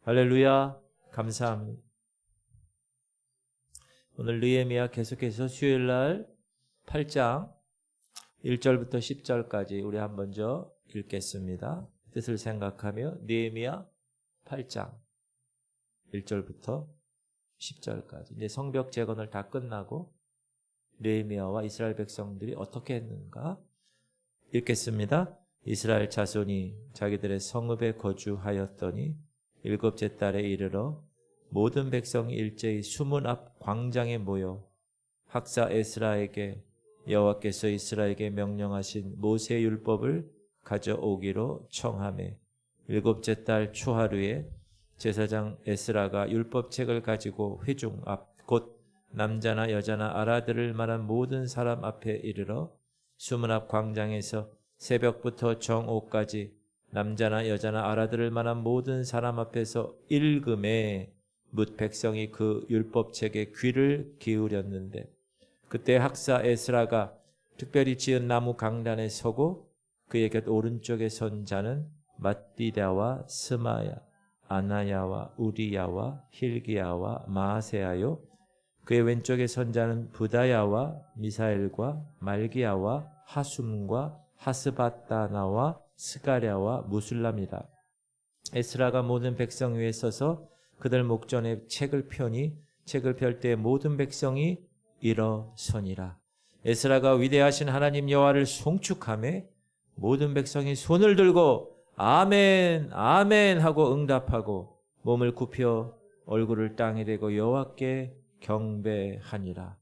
할렐루야. 감사합니다. 오늘 느헤미야 계속해서 수요일날 8장 1절부터 10절까지 우리 한 번 더 읽겠습니다. 뜻을 생각하며 느헤미야 8장 1절부터 10절까지 이제 성벽 재건을 다 끝나고 느헤미야와 이스라엘 백성들이 어떻게 했는가 읽겠습니다. 이스라엘 자손이 자기들의 성읍에 거주하였더니 일곱째 달에 이르러 모든 백성이 일제히 수문 앞 광장에 모여 학사 에스라에게 여호와께서 이스라엘에게 명령하신 모세 율법을 가져오기로 청하매 일곱째 달 초하루에 제사장 에스라가 율법책을 가지고 회중 앞 곧 남자나 여자나 알아들을 만한 모든 사람 앞에 이르러 수문 앞 광장에서 새벽부터 정오까지 남자나 여자나 알아들을 만한 모든 사람 앞에서 읽음에 뭇 백성이 그 율법책에 귀를 기울였는데 그때 학사 에스라가 특별히 지은 나무 강단에 서고 그의 곁 오른쪽에 선 자는 맏디다와 스마야, 아나야와 우리야와 힐기야와 마아세야요 그의 왼쪽에 선 자는 부다야와 미사엘과 말기야와 하숨과 하스바다나와 스가랴와 무술람이라. 에스라가 모든 백성 위에 서서 그들 목전에 책을 펴니 책을 펼 때 모든 백성이 일어서니라. 에스라가 위대하신 하나님 여호와를 송축하며 모든 백성이 손을 들고 아멘 아멘 하고 응답하고 몸을 굽혀 얼굴을 땅에 대고 여호와께 경배하니라.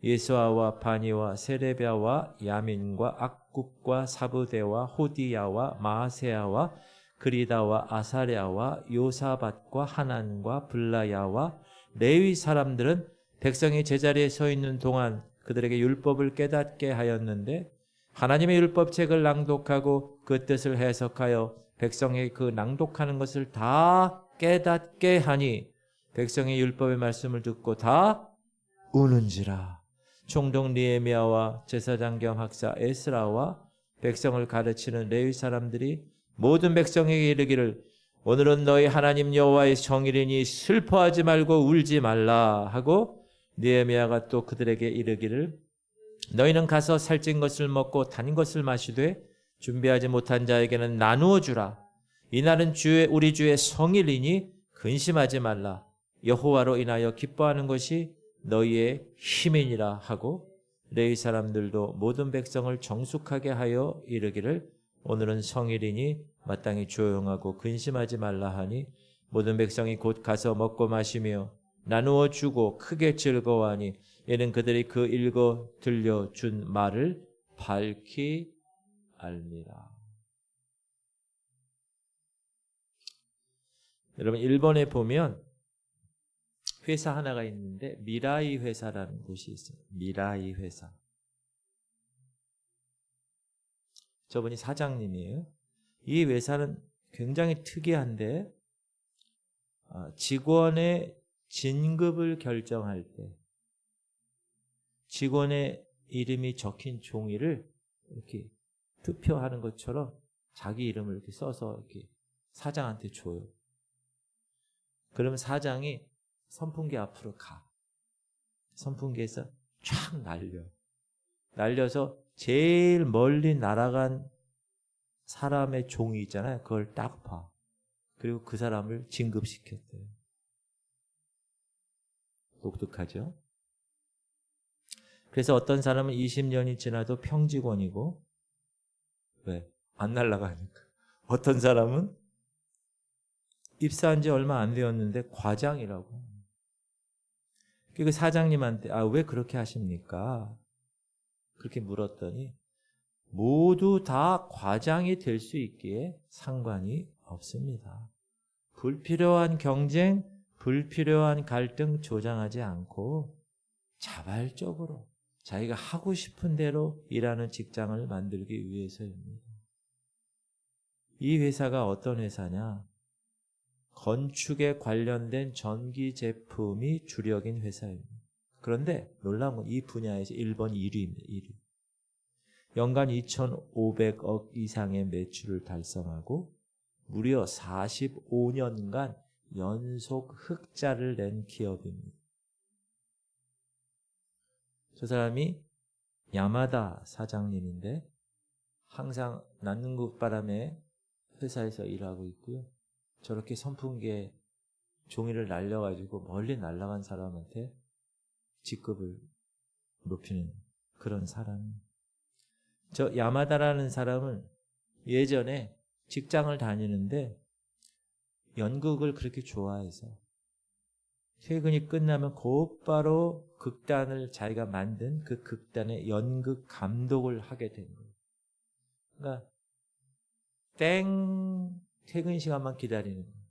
예수아와 바니와 세레비아와 야민과 악국과 사부대와 호디야와 마아세야와 그리다와 아사랴와 요사밧과 하난과 블라야와 레위 사람들은 백성이 제자리에 서 있는 동안 그들에게 율법을 깨닫게 하였는데 하나님의 율법책을 낭독하고 그 뜻을 해석하여 백성이 그 낭독하는 것을 다 깨닫게 하니 백성이 율법의 말씀을 듣고 다 우는지라. 총독 느헤미야와 제사장 겸 학사 에스라와 백성을 가르치는 레위 사람들이 모든 백성에게 이르기를 오늘은 너희 하나님 여호와의 정일이니 슬퍼하지 말고 울지 말라 하고 느헤미야가 또 그들에게 이르기를 너희는 가서 살찐 것을 먹고 단 것을 마시되 준비하지 못한 자에게는 나누어 주라. 이날은 우리 주의 성일이니 근심하지 말라. 여호와로 인하여 기뻐하는 것이 너희의 힘이니라 하고 레위 사람들도 모든 백성을 정숙하게 하여 이르기를 오늘은 성일이니 마땅히 조용하고 근심하지 말라 하니 모든 백성이 곧 가서 먹고 마시며 나누어 주고 크게 즐거워하니 이는 그들이 그 읽어 들려준 말을 밝히 알미라. 여러분 일본에 보면 회사 하나가 있는데 미라이 회사라는 곳이 있어요. 미라이 회사. 저분이 사장님이에요. 이 회사는 굉장히 특이한데 직원의 진급을 결정할 때 직원의 이름이 적힌 종이를 이렇게 투표하는 것처럼 자기 이름을 이렇게 써서 이렇게 사장한테 줘요. 그러면 사장이 선풍기 앞으로 가. 선풍기에서 쫙 날려서 제일 멀리 날아간 사람의 종이 있잖아요. 그걸 딱 봐. 그리고 그 사람을 진급시켰대요. 독특하죠? 그래서 어떤 사람은 20년이 지나도 평직원이고 왜? 안 날아가니까. 어떤 사람은 입사한 지 얼마 안 되었는데 과장이라고. 그 사장님한테 왜 그렇게 하십니까? 그렇게 물었더니 모두 다 과장이 될 수 있기에 상관이 없습니다. 불필요한 경쟁, 불필요한 갈등 조장하지 않고 자발적으로 자기가 하고 싶은 대로 일하는 직장을 만들기 위해서입니다. 이 회사가 어떤 회사냐? 건축에 관련된 전기 제품이 주력인 회사입니다. 그런데 놀라운 건 이 분야에서 일본 1위입니다. 1위. 연간 2,500억 이상의 매출을 달성하고 무려 45년간 연속 흑자를 낸 기업입니다. 저 사람이 야마다 사장님인데 항상 난능굿바람에 회사에서 일하고 있고요. 저렇게 선풍기에 종이를 날려가지고 멀리 날아간 사람한테 직급을 높이는 그런 사람. 저 야마다라는 사람은 예전에 직장을 다니는데 연극을 그렇게 좋아해서 퇴근이 끝나면 곧바로 극단을 자기가 만든 그 극단의 연극 감독을 하게 된 거예요. 그러니까 땡 퇴근 시간만 기다리는 거예요.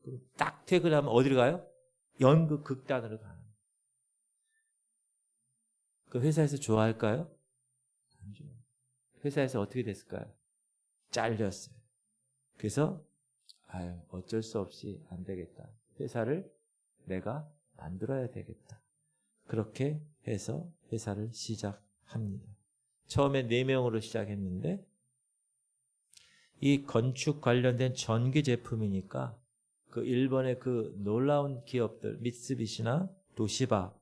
그럼 딱 퇴근하면 어디로 가요? 연극 극단으로 가는 거예요. 그 회사에서 좋아할까요? 안 좋아요. 회사에서 어떻게 됐을까요? 잘렸어요. 그래서 어쩔 수 없이 안 되겠다. 회사를 내가 만들어야 되겠다. 그렇게 해서 회사를 시작합니다. 처음에 4명으로 시작했는데 이 건축 관련된 전기 제품이니까 그 일본의 그 놀라운 기업들 미쓰비시나 도시바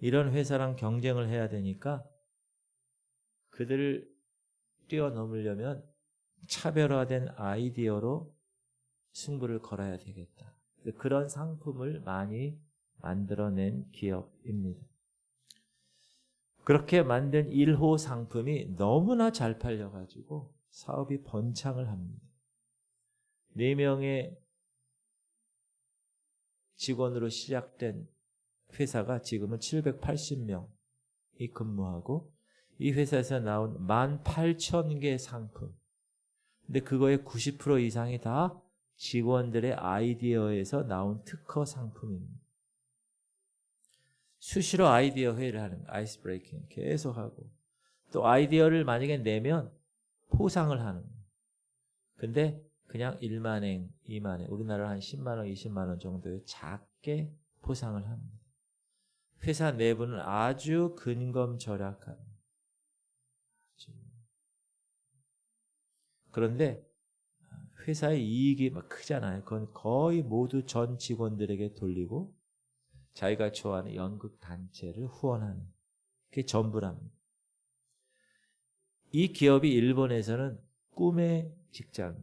이런 회사랑 경쟁을 해야 되니까 그들을 뛰어넘으려면 차별화된 아이디어로 승부를 걸어야 되겠다. 그런 상품을 많이 만들어낸 기업입니다. 그렇게 만든 1호 상품이 너무나 잘 팔려가지고 사업이 번창을 합니다. 4명의 직원으로 시작된 회사가 지금은 780명이 근무하고 이 회사에서 나온 18,000개 상품. 근데 그거의 90% 이상이 다 직원들의 아이디어에서 나온 특허 상품입니다. 수시로 아이디어 회의를 하는 거예요. 아이스 브레이킹 계속하고 또 아이디어를 만약에 내면 포상을 하는 거예요. 근데 그냥 1만엔, 2만엔, 우리나라 한 10만 원, 20만 원 정도의 작게 포상을 합니다. 회사 내부는 아주 근검절약한. 그런데 회사의 이익이 막 크잖아요. 그건 거의 모두 전 직원들에게 돌리고 자기가 좋아하는 연극 단체를 후원하는 그게 전부랍니다. 이 기업이 일본에서는 꿈의 직장.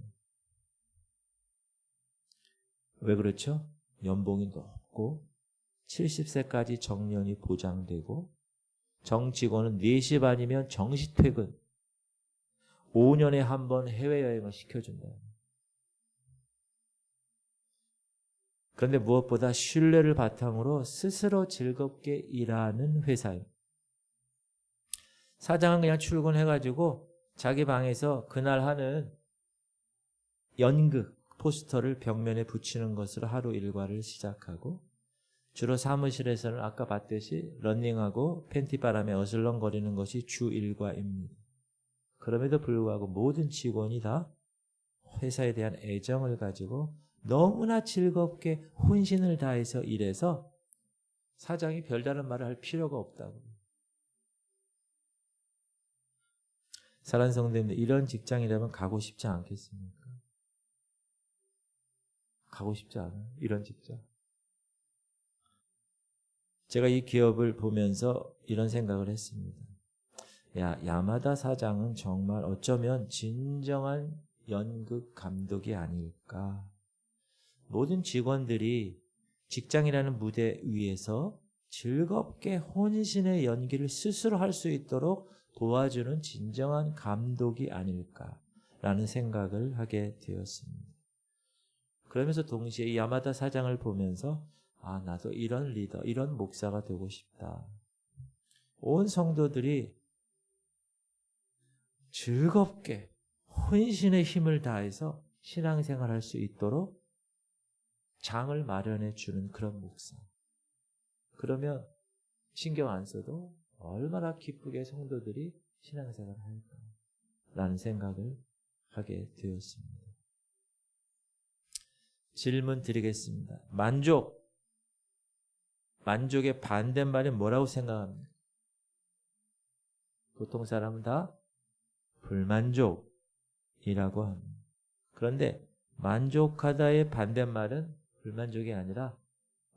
왜 그렇죠? 연봉이 높고 70세까지 정년이 보장되고 정직원은 4시 반이면 정시 퇴근 5년에 한 번 해외여행을 시켜준다. 그런데 무엇보다 신뢰를 바탕으로 스스로 즐겁게 일하는 회사예요. 사장은 그냥 출근해가지고 자기 방에서 그날 하는 연극 포스터를 벽면에 붙이는 것으로 하루 일과를 시작하고 주로 사무실에서는 아까 봤듯이 러닝하고 팬티바람에 어슬렁거리는 것이 주 일과입니다. 그럼에도 불구하고 모든 직원이 다 회사에 대한 애정을 가지고 너무나 즐겁게 혼신을 다해서 일해서 사장이 별다른 말을 할 필요가 없다고. 사랑하는 성도님들, 이런 직장이라면 가고 싶지 않겠습니까? 가고 싶지 않아요? 이런 직장. 제가 이 기업을 보면서 이런 생각을 했습니다. 야마다 사장은 정말 어쩌면 진정한 연극 감독이 아닐까. 모든 직원들이 직장이라는 무대 위에서 즐겁게 혼신의 연기를 스스로 할 수 있도록 도와주는 진정한 감독이 아닐까라는 생각을 하게 되었습니다. 그러면서 동시에 이 야마다 사장을 보면서 나도 이런 리더, 이런 목사가 되고 싶다. 온 성도들이 즐겁게 혼신의 힘을 다해서 신앙생활할 수 있도록 장을 마련해 주는 그런 목사. 그러면 신경 안 써도 얼마나 기쁘게 성도들이 신앙생활을 할까라는 생각을 하게 되었습니다. 질문 드리겠습니다. 만족의 반대말이 뭐라고 생각합니까? 보통 사람은 다 불만족이라고 합니다. 그런데 만족하다의 반대말은 불만족이 아니라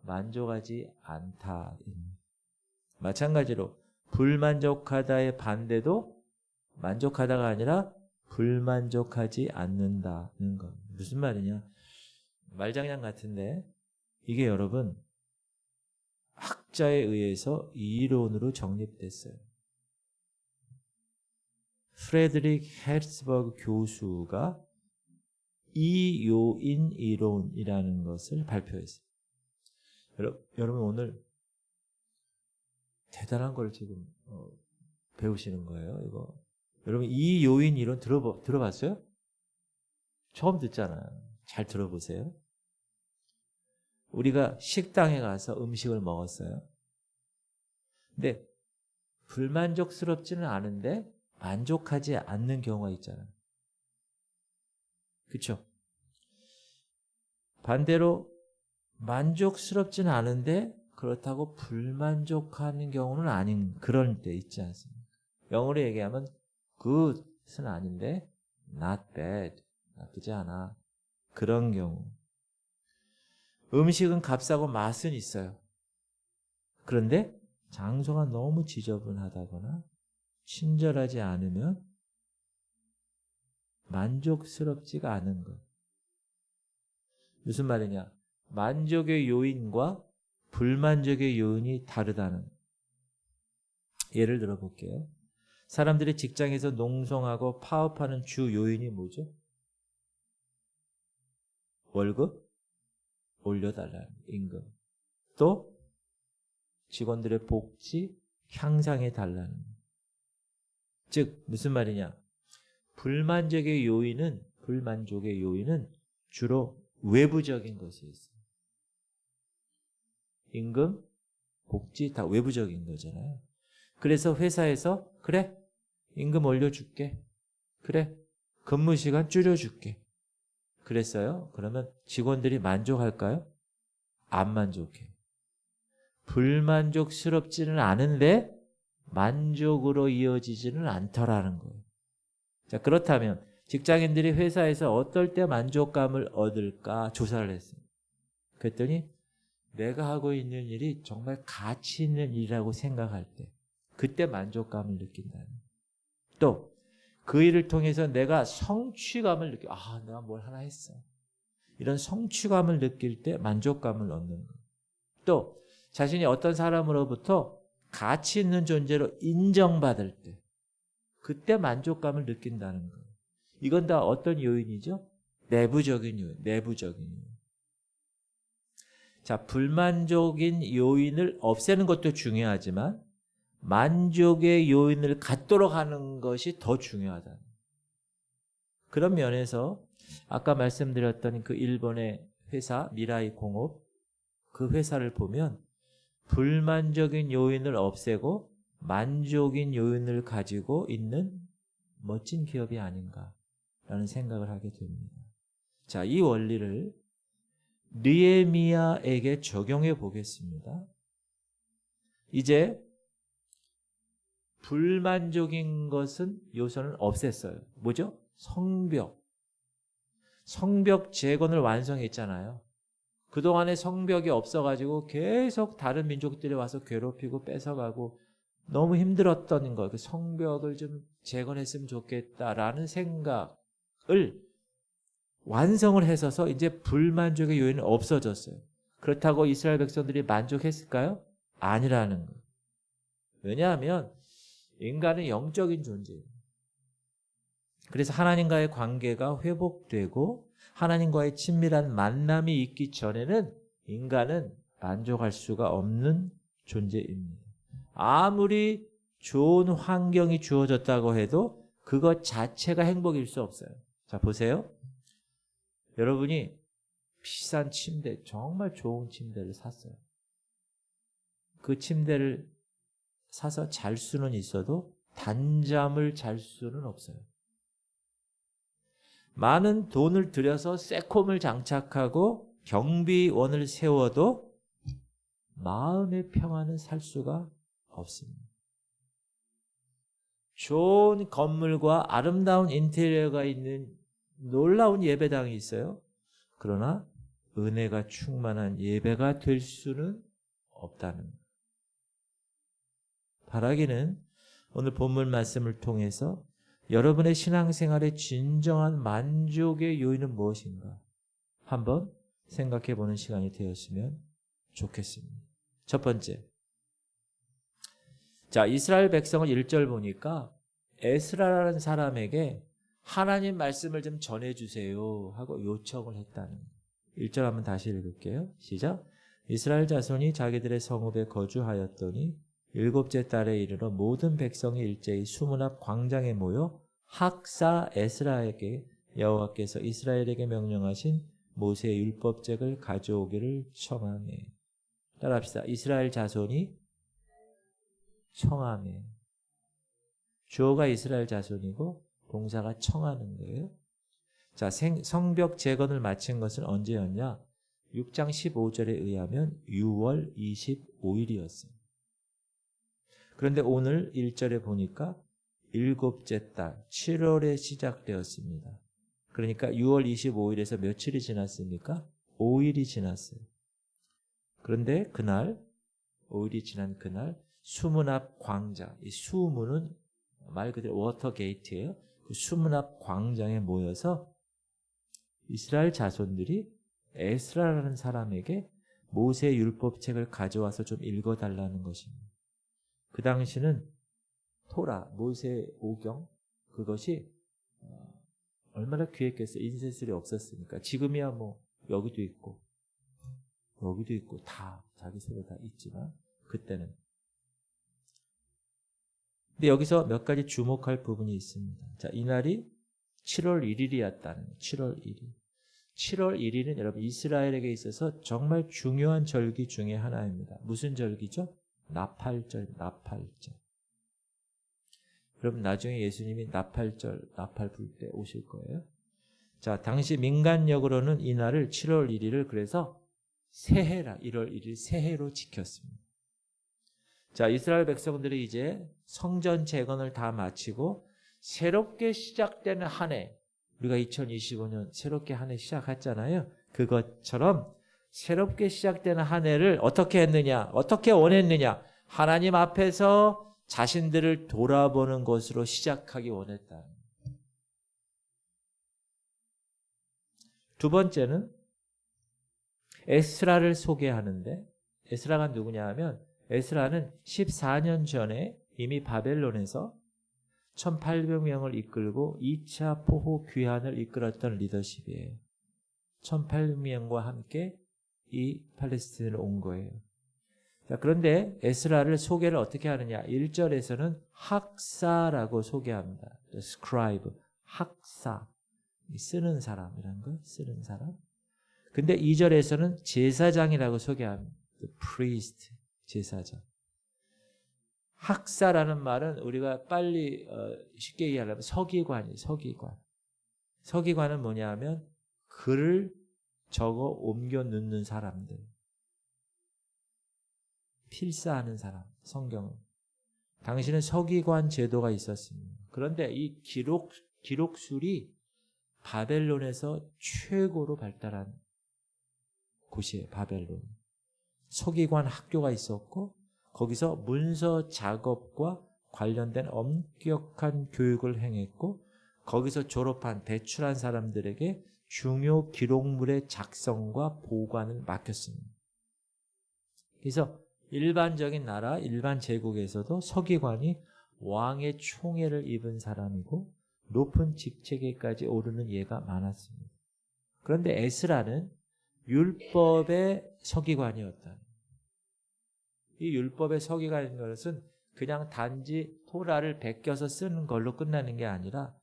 만족하지 않다. 마찬가지로 불만족하다의 반대도 만족하다가 아니라 불만족하지 않는다는 것. 무슨 말이냐? 말장난 같은데 이게 여러분 학자에 의해서 이론으로 정립됐어요. 프레드릭 헤르츠버그 교수가 이요인 이론이라는 것을 발표했어요. 여러분 오늘 대단한 걸 지금 배우시는 거예요. 이거 여러분 이요인 이론 들어봤어요? 처음 듣잖아요. 잘 들어보세요. 우리가 식당에 가서 음식을 먹었어요. 근데 불만족스럽지는 않은데 만족하지 않는 경우가 있잖아요. 그렇죠? 반대로 만족스럽지는 않은데 그렇다고 불만족하는 경우는 아닌 그런 때 있지 않습니까? 영어로 얘기하면 good은 아닌데 not bad, 나쁘지 않아. 그런 경우. 음식은 값싸고 맛은 있어요. 그런데 장소가 너무 지저분하다거나 친절하지 않으면 만족스럽지가 않은 것. 무슨 말이냐? 만족의 요인과 불만족의 요인이 다르다는. 예를 들어 볼게요. 사람들이 직장에서 농성하고 파업하는 주 요인이 뭐죠? 월급 올려달라는 임금. 또 직원들의 복지 향상해달라는. 즉 무슨 말이냐? 불만족의 요인은 주로 외부적인 것이 있어요. 임금, 복지 다 외부적인 거잖아요. 그래서 회사에서 그래, 임금 올려줄게. 그래, 근무 시간 줄여줄게. 그랬어요. 그러면 직원들이 만족할까요? 안 만족해. 불만족스럽지는 않은데 만족으로 이어지지는 않더라는 거예요. 자, 그렇다면 직장인들이 회사에서 어떨 때 만족감을 얻을까 조사를 했어요. 그랬더니 내가 하고 있는 일이 정말 가치 있는 일이라고 생각할 때 그때 만족감을 느낀다는. 또 그 일을 통해서 내가 성취감을 느껴. 아, 내가 뭘 하나 했어. 이런 성취감을 느낄 때 만족감을 얻는 거예요. 또 자신이 어떤 사람으로부터 가치 있는 존재로 인정받을 때 그때 만족감을 느낀다는 거예요. 이건 다 어떤 요인이죠? 내부적인 요인. 자, 불만족인 요인을 없애는 것도 중요하지만 만족의 요인을 갖도록 하는 것이 더 중요하다. 그런 면에서 아까 말씀드렸던 그 일본의 회사 미라이 공업, 그 회사를 보면 불만족인 요인을 없애고 만족인 요인을 가지고 있는 멋진 기업이 아닌가라는 생각을 하게 됩니다. 자, 이 원리를 느헤미야에게 적용해 보겠습니다. 이제 불만족인 것은 요소는 없앴어요. 뭐죠? 성벽 재건을 완성했잖아요. 그동안에 성벽이 없어가지고 계속 다른 민족들이 와서 괴롭히고 뺏어가고 너무 힘들었던 거, 그 성벽을 좀 재건했으면 좋겠다라는 생각을 완성을 해서서 이제 불만족의 요인은 없어졌어요. 그렇다고 이스라엘 백성들이 만족했을까요? 아니라는 거예요. 왜냐하면 인간은 영적인 존재예요. 그래서 하나님과의 관계가 회복되고 하나님과의 친밀한 만남이 있기 전에는 인간은 만족할 수가 없는 존재입니다. 아무리 좋은 환경이 주어졌다고 해도 그것 자체가 행복일 수 없어요. 자, 보세요. 여러분이 비싼 침대, 정말 좋은 침대를 샀어요. 그 침대를 사서 잘 수는 있어도 단잠을 잘 수는 없어요. 많은 돈을 들여서 새콤을 장착하고 경비원을 세워도 마음의 평안은 살 수가 없습니다. 좋은 건물과 아름다운 인테리어가 있는 놀라운 예배당이 있어요. 그러나 은혜가 충만한 예배가 될 수는 없다는 거예요. 바라기는 오늘 본문 말씀을 통해서 여러분의 신앙생활의 진정한 만족의 요인은 무엇인가 한번 생각해 보는 시간이 되었으면 좋겠습니다. 첫 번째, 자, 이스라엘 백성을 1절 보니까 에스라라는 사람에게 하나님 말씀을 좀 전해주세요 하고 요청을 했다는 거예요. 1절 한번 다시 읽을게요. 시작. 이스라엘 자손이 자기들의 성읍에 거주하였더니 7째 달에 이르러 모든 백성이 일제히 수문 앞 광장에 모여 학사 에스라에게 여호와께서 이스라엘에게 명령하신 모세의 율법책을 가져오기를 청하매. 따라합시다. 이스라엘 자손이 청하매. 주어가 이스라엘 자손이고 동사가 청하는 거예요. 자, 성벽 재건을 마친 것은 언제였냐? 6장 15절에 의하면 6월 25일이었어요. 그런데 오늘 1절에 보니까 7째 달 7월에 시작되었습니다. 그러니까 6월 25일에서 며칠이 지났습니까? 5일이 지났어요. 그런데 그날 5일이 지난 그날 수문 앞 광장, 이 수문은 말 그대로 워터게이트예요. 그 수문 앞 광장에 모여서 이스라엘 자손들이 에스라라는 사람에게 모세의 율법책을 가져와서 좀 읽어달라는 것입니다. 그 당시는 토라, 모세 오경, 그것이 얼마나 귀했겠어요. 인쇄술이 없었으니까. 지금이야 뭐 여기도 있고 다 자기 손에 다 있지만 그때는. 근데 여기서 몇 가지 주목할 부분이 있습니다. 자, 이날이 7월 1일이었다는 거예요. 7월 1일. 7월 1일은 여러분 이스라엘에게 있어서 정말 중요한 절기 중에 하나입니다. 무슨 절기죠? 나팔절, 나팔절. 여러분 나중에 예수님이 나팔절, 나팔 불 때 오실 거예요. 자, 당시 민간력으로는 이날을 7월 1일을 그래서 새해라, 1월 1일 새해로 지켰습니다. 자, 이스라엘 백성들이 이제 성전 재건을 다 마치고 새롭게 시작되는 한 해, 우리가 2025년 새롭게 한 해 시작했잖아요. 그것처럼 새롭게 시작되는 한 해를 어떻게 했느냐, 어떻게 원했느냐, 하나님 앞에서 자신들을 돌아보는 것으로 시작하기 원했다. 두 번째는 에스라를 소개하는데, 에스라가 누구냐 하면 에스라는 14년 전에 이미 바벨론에서 1800명을 이끌고 2차 포호 귀환을 이끌었던 리더십이에요. 1800명과 함께 이 팔레스틴으로 온 거예요. 자, 그런데 에스라를 소개를 어떻게 하느냐? 1절에서는 학사라고 소개합니다. scribe, 학사, 쓰는 사람이라는 거, 쓰는 사람. 근데 2절에서는 제사장이라고 소개합니다. The priest, 제사장. 학사라는 말은 우리가 빨리 쉽게 이해하려면 서기관이에요. 서기관. 서기관은 뭐냐 하면 글을 적어 옮겨 넣는 사람들. 필사하는 사람, 성경은. 당시는 서기관 제도가 있었습니다. 그런데 이 기록술이 바벨론에서 최고로 발달한 곳이에요. 바벨론. 서기관 학교가 있었고 거기서 문서 작업과 관련된 엄격한 교육을 행했고 거기서 졸업한 배출한 사람들에게 중요 기록물의 작성과 보관을 맡겼습니다. 그래서 일반적인 나라, 일반 제국에서도 서기관이 왕의 총애를 입은 사람이고 높은 직책에까지 오르는 예가 많았습니다. 그런데 에스라는 율법의 서기관이었다. 이 율법의 서기관인 것은 그냥 단지 토라를 베껴서 쓰는 걸로 끝나는 게 아니라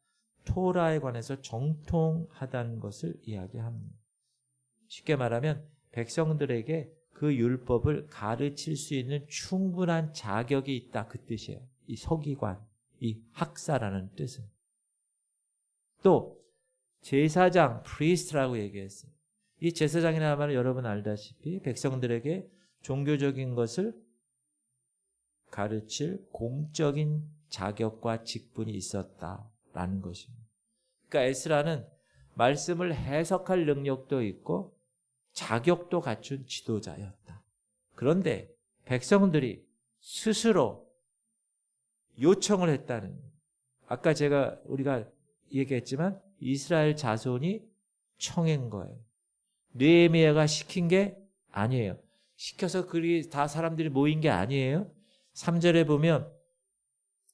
토라에 관해서 정통하다는 것을 이야기합니다. 쉽게 말하면 백성들에게 그 율법을 가르칠 수 있는 충분한 자격이 있다, 그 뜻이에요. 이 서기관, 이 학사라는 뜻은. 또 제사장, priest라고 얘기했어요. 이 제사장이라는 말은 여러분 알다시피 백성들에게 종교적인 것을 가르칠 공적인 자격과 직분이 있었다라는 것입니다. 그러니까 에스라는 말씀을 해석할 능력도 있고 자격도 갖춘 지도자였다. 그런데 백성들이 스스로 요청을 했다는 거예요. 아까 우리가 얘기했지만 이스라엘 자손이 청한 거예요. 느헤미야가 시킨 게 아니에요. 시켜서 다 사람들이 모인 게 아니에요. 3절에 보면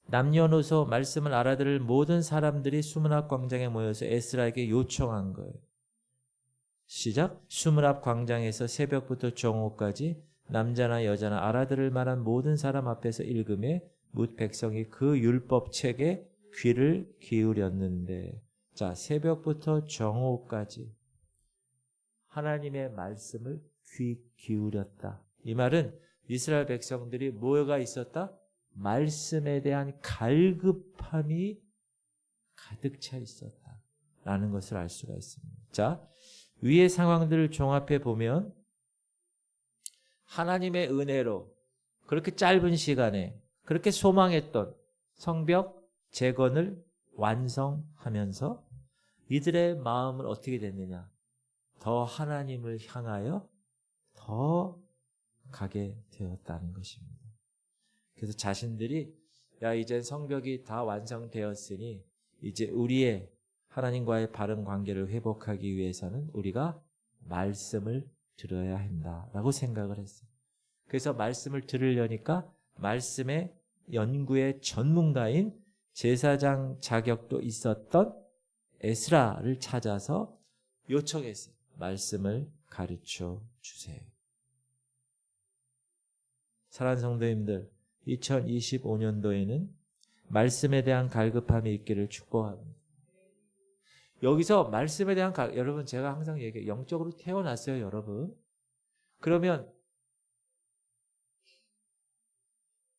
남녀노소 말씀을 알아들을 모든 사람들이 수문 앞 광장에 모여서 에스라에게 요청한 거예요. 시작. 수문 앞 광장에서 새벽부터 정오까지 남자나 여자나 알아들을 만한 모든 사람 앞에서 읽음에 뭇 백성이 그 율법책에 귀를 기울였는데, 자, 새벽부터 정오까지 하나님의 말씀을 귀 기울였다. 이 말은 이스라엘 백성들이 뭐가 있었다? 말씀에 대한 갈급함이 가득 차 있었다라는 것을 알 수가 있습니다. 자, 위의 상황들을 종합해 보면 하나님의 은혜로 그렇게 짧은 시간에 그렇게 소망했던 성벽 재건을 완성하면서 이들의 마음은 어떻게 됐느냐? 더 하나님을 향하여 더 가게 되었다는 것입니다. 그래서 자신들이 이제 성벽이 다 완성되었으니 이제 우리의 하나님과의 바른 관계를 회복하기 위해서는 우리가 말씀을 들어야 한다라고 생각을 했어요. 그래서 말씀을 들으려니까 말씀의 연구의 전문가인 제사장 자격도 있었던 에스라를 찾아서 요청했어요. 말씀을 가르쳐 주세요. 사랑하는 성도님들, 2025년도에는 말씀에 대한 갈급함이 있기를 축복합니다. 여기서 말씀에 대한 여러분, 제가 항상 얘기해요. 영적으로 태어났어요, 여러분. 그러면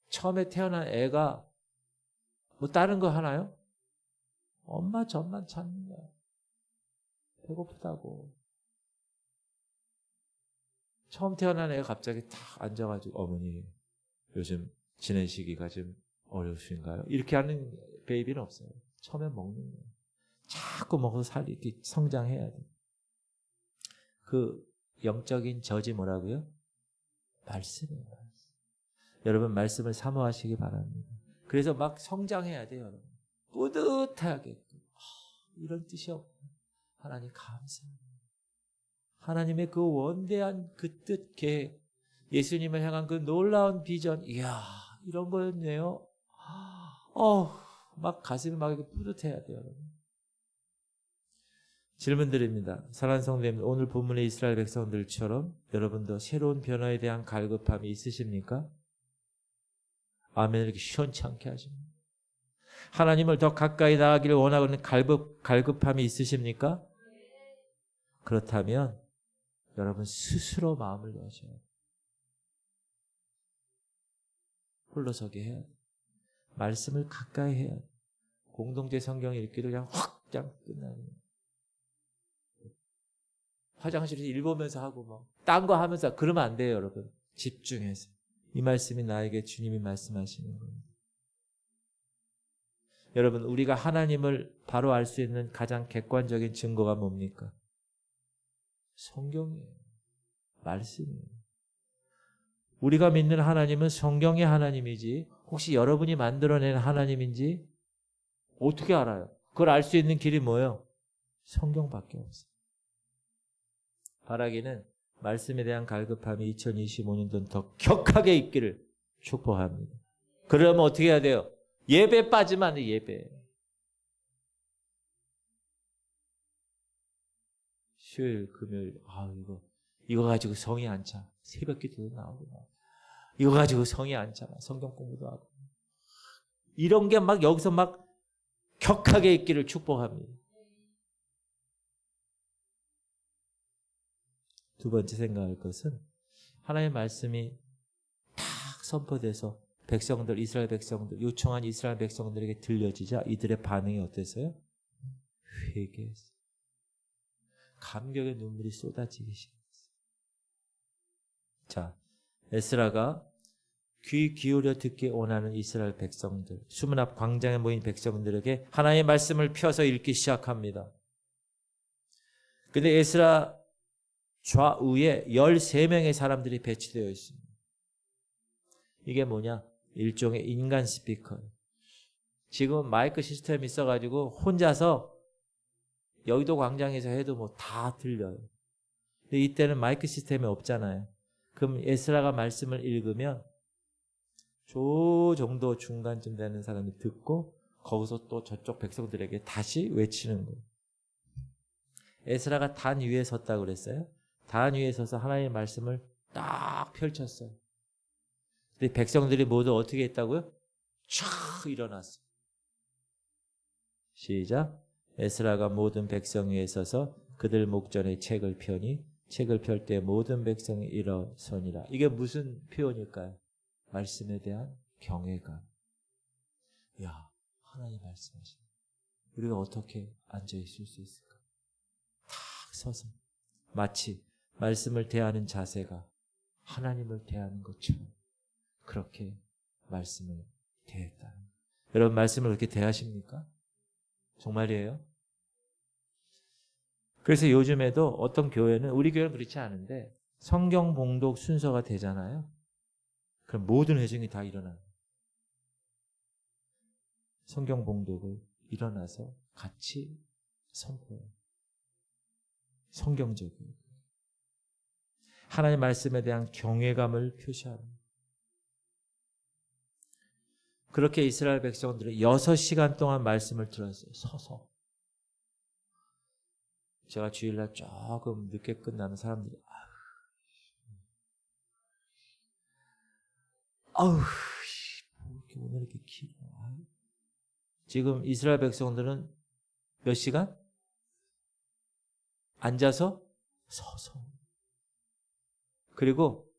처음에 태어난 애가 뭐 다른 거 하나요? 엄마 젖만 찾는 거야. 배고프다고. 처음 태어난 애가 갑자기 탁 앉아가지고 어머니 요즘 지낸 시기가 좀 어려우신가요? 이렇게 하는 베이비는 없어요. 처음에 먹는 거예요. 자꾸 먹어서 이렇게 성장해야 돼. 그 영적인 젖이 뭐라고요? 말씀이에요. 여러분 말씀을 사모하시기 바랍니다. 그래서 막 성장해야 돼요. 여러분. 뿌듯하게. 이런 뜻이 없고 하나님 감사합니다. 하나님의 그 원대한 그 뜻, 계획, 예수님을 향한 그 놀라운 비전, 이야 이런 거였네요. 막 가슴이 막 이렇게 뿌듯해야 돼요. 여러분. 질문 드립니다. 사랑하는 성도님, 오늘 본문의 이스라엘 백성들처럼 여러분도 새로운 변화에 대한 갈급함이 있으십니까? 아멘. 이렇게 시원찮게 하십니다. 하나님을 더 가까이 나가기를 원하는 갈급함이 있으십니까? 그렇다면 여러분 스스로 마음을 여셔야 돼요. 홀로서기 해야 돼요. 말씀을 가까이 해야 돼요. 공동체 성경 읽기를 그냥 확 끝나는 거예요. 화장실에서 읽으면서 하고 딴 거 하면서 그러면 안 돼요, 여러분. 집중해서. 이 말씀이 나에게 주님이 말씀하시는 겁니다. 여러분, 우리가 하나님을 바로 알 수 있는 가장 객관적인 증거가 뭡니까? 성경이에요. 말씀이에요. 우리가 믿는 하나님은 성경의 하나님이지 혹시 여러분이 만들어낸 하나님인지 어떻게 알아요? 그걸 알 수 있는 길이 뭐예요? 성경밖에 없어요. 바라기는 말씀에 대한 갈급함이 2025년도는 더 격하게 있기를 축복합니다. 그러면 어떻게 해야 돼요? 예배 빠지면 안 돼, 예배. 수요일, 금요일, 이거 가지고 성이 안 차. 새벽 기도도 나오고, 이거 가지고 성이 안 차. 성경 공부도 하고. 이런 게 막 여기서 막 격하게 있기를 축복합니다. 두 번째 생각할 것은 하나님의 말씀이 딱 선포돼서 이스라엘 백성들, 요청한 이스라엘 백성들에게 들려지자 이들의 반응이 어땠어요? 회개했어요. 감격의 눈물이 쏟아지기 시작했어요. 자, 에스라가 귀 기울여 듣기 원하는 이스라엘 백성들, 수문 앞 광장에 모인 백성들에게 하나님의 말씀을 펴서 읽기 시작합니다. 근데 에스라 좌우에 13명의 사람들이 배치되어 있습니다. 이게 뭐냐? 일종의 인간 스피커. 지금 마이크 시스템이 있어가지고 혼자서 여의도 광장에서 해도 뭐 다 들려요. 근데 이때는 마이크 시스템이 없잖아요. 그럼 에스라가 말씀을 읽으면 저 정도 중간쯤 되는 사람이 듣고 거기서 또 저쪽 백성들에게 다시 외치는 거예요. 에스라가 단 위에 섰다고 그랬어요. 단 위에 서서 하나님의 말씀을 딱 펼쳤어요. 근데 백성들이 모두 어떻게 했다고요? 촥 일어났어요. 시작. 에스라가 모든 백성 위에 서서 그들 목전에 책을 펴니 책을 펼 때 모든 백성이 일어서니라. 이게 무슨 표현일까요? 말씀에 대한 경외감. 야, 하나님 말씀하시네. 우리가 어떻게 앉아 있을 수 있을까? 탁 서서 마치 말씀을 대하는 자세가 하나님을 대하는 것처럼 그렇게 말씀을 대했다. 여러분 말씀을 그렇게 대하십니까? 정말이에요? 그래서 요즘에도 어떤 교회는, 우리 교회는 그렇지 않은데 성경 봉독 순서가 되잖아요. 그럼 모든 회중이 다 일어나요. 성경 봉독을 일어나서 같이 선포해요. 성경적이에요. 하나님 말씀에 대한 경외감을 표시하는. 그렇게 이스라엘 백성들은 6시간 동안 말씀을 들었어요. 서서. 제가 주일날 조금 늦게 끝나는 사람들이 아우 오늘 이렇게 길어. 지금 이스라엘 백성들은 몇 시간? 앉아서 서서. 그리고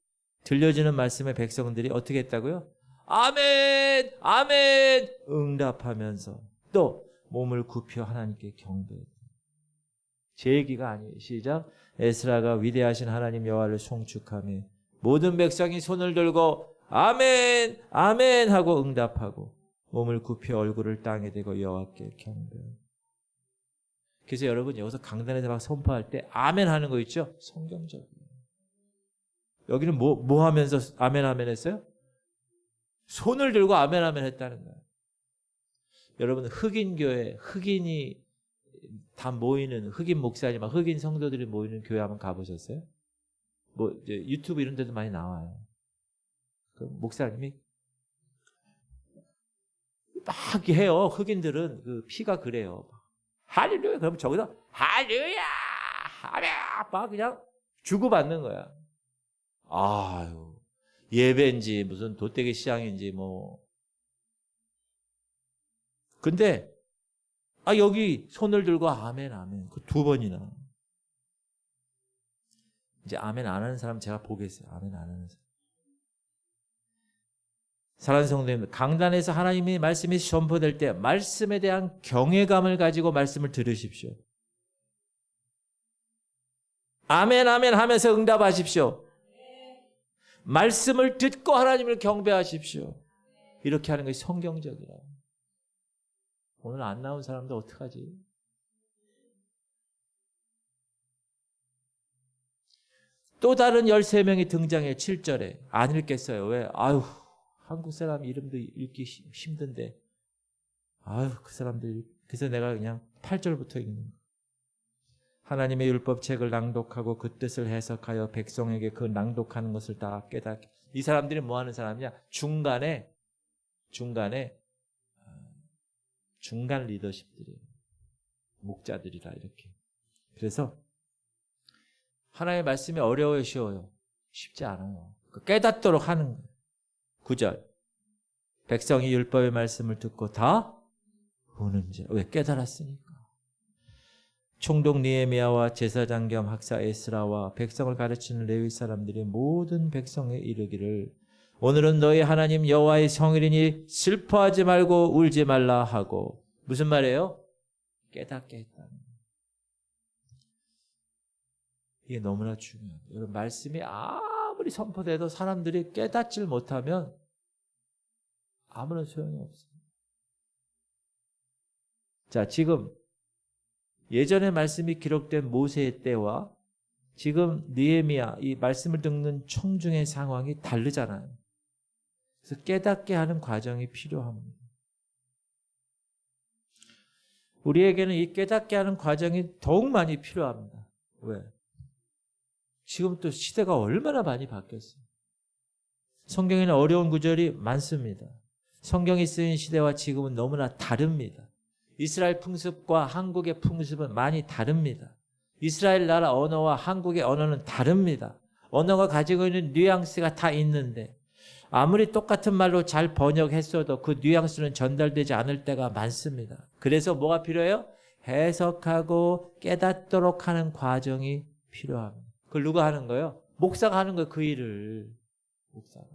들려지는 말씀의 백성들이 어떻게 했다고요? 아멘! 아멘! 응답하면서 또 몸을 굽혀 하나님께 경배했다. 제 얘기가 아니에요. 시작. 에스라가 위대하신 하나님 여호와를 송축하며 모든 백성이 손을 들고 아멘! 아멘! 하고 응답하고 몸을 굽혀 얼굴을 땅에 대고 여호와께 경배합니다. 그래서 여러분 여기서 강단에서 막 선포할 때 아멘 하는 거 있죠? 성경적이에요. 여기는 뭐 하면서 아멘 아멘 했어요? 손을 들고 아멘 아멘 했다는 거예요. 여러분 흑인 교회, 흑인이 다 모이는 흑인 목사님, 흑인 성도들이 모이는 교회 한번 가보셨어요? 뭐 이제 유튜브 이런 데도 많이 나와요. 그 목사님이 막 해요. 흑인들은 그 피가 그래요. 할렐루야. 그러면 저기서 할렐루야, 할렐루야 막 그냥 주고받는 거야. 아유, 예배인지 무슨 돗대기 시장인지 뭐. 근데 여기 손을 들고 아멘 아멘 그 2번이나. 이제 아멘 안 하는 사람 제가 보겠어요. 아멘 안 하는 사람. 사랑하는 성도님들, 강단에서 하나님의 말씀이 선포될 때 말씀에 대한 경외감을 가지고 말씀을 들으십시오. 아멘 아멘 하면서 응답하십시오. 말씀을 듣고 하나님을 경배하십시오. 이렇게 하는 것이 성경적이라. 오늘 안 나온 사람들 어떡하지? 또 다른 13명이 등장해 7절에. 안 읽겠어요. 왜? 아유, 한국 사람 이름도 읽기 힘든데. 아유, 그 사람들. 그래서 내가 그냥 8절부터 읽는 거예요. 하나님의 율법책을 낭독하고 그 뜻을 해석하여 백성에게 그 낭독하는 것을 다 깨닫게. 이 사람들이 뭐 하는 사람이냐? 중간 리더십들이에요. 목자들이라 이렇게. 그래서 하나님의 말씀이 어려워요, 쉬워요? 쉽지 않아요. 깨닫도록 하는 거예요. 9절. 백성이 율법의 말씀을 듣고 다 우는지. 왜? 깨달았으니까. 총독 느헤미야와 제사장 겸 학사 에스라와 백성을 가르치는 레위 사람들이 모든 백성에 이르기를 오늘은 너희 하나님 여호와의 성일이니 슬퍼하지 말고 울지 말라 하고. 무슨 말이에요? 깨닫게 했다는 거예요. 이게 너무나 중요해요. 여러분 말씀이 아무리 선포돼도 사람들이 깨닫질 못하면 아무런 소용이 없어요. 자, 지금 예전의 말씀이 기록된 모세의 때와 지금 느헤미야 이 말씀을 듣는 청중의 상황이 다르잖아요. 그래서 깨닫게 하는 과정이 필요합니다. 우리에게는 이 깨닫게 하는 과정이 더욱 많이 필요합니다. 왜? 지금 또 시대가 얼마나 많이 바뀌었어요. 성경에는 어려운 구절이 많습니다. 성경이 쓰인 시대와 지금은 너무나 다릅니다. 이스라엘 풍습과 한국의 풍습은 많이 다릅니다. 이스라엘 나라 언어와 한국의 언어는 다릅니다. 언어가 가지고 있는 뉘앙스가 다 있는데 아무리 똑같은 말로 잘 번역했어도 그 뉘앙스는 전달되지 않을 때가 많습니다. 그래서 뭐가 필요해요? 해석하고 깨닫도록 하는 과정이 필요합니다. 그걸 누가 하는 거예요? 목사가 하는 거예요. 그 일을. 목사가.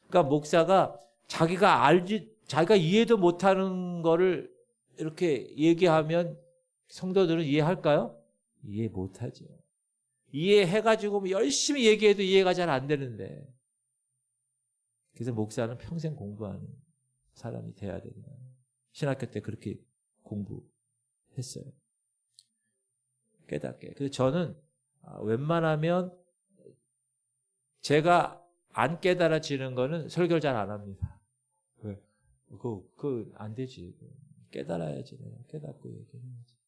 그러니까 목사가 자기가 이해도 못하는 거를 이렇게 얘기하면 성도들은 이해할까요? 이해 못하죠. 이해해가지고 열심히 얘기해도 이해가 잘 안 되는데. 그래서 목사는 평생 공부하는 사람이 돼야 된다. 신학교 때 그렇게 공부했어요. 깨닫게. 그래서 저는 웬만하면 제가 안 깨달아지는 거는 설교를 잘 안 합니다. 왜? 안 되지. 깨달아야지. 깨닫고 얘기해야지.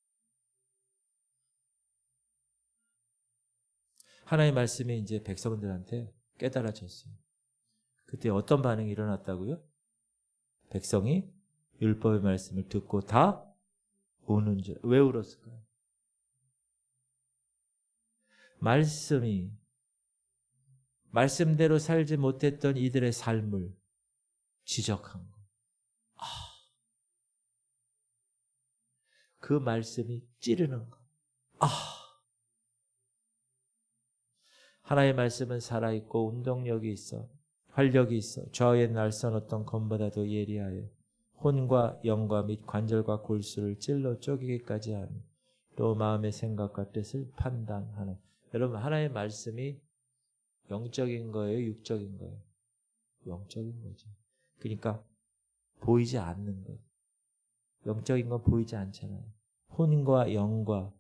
하나님의 말씀이 이제 백성들한테 깨달아졌어요. 그때 어떤 반응이 일어났다고요? 백성이 율법의 말씀을 듣고 다 우는 줄. 왜 울었을까요? 말씀대로 살지 못했던 이들의 삶을 지적한 거. 그 말씀이 찌르는 거. 하나님의 말씀은 살아있고 운동력이 있어. 활력이 있어. 좌우에 날선 어떤 검보다도 예리하여 혼과 영과 및 관절과 골수를 찔러 쪼개기까지 하며 또 마음의 생각과 뜻을 판단하는. 여러분, 하나님의 말씀이 영적인 거예요? 육적인 거예요? 영적인 거죠. 그러니까 보이지 않는 거예요. 영적인 건 보이지 않잖아요. 혼과 영과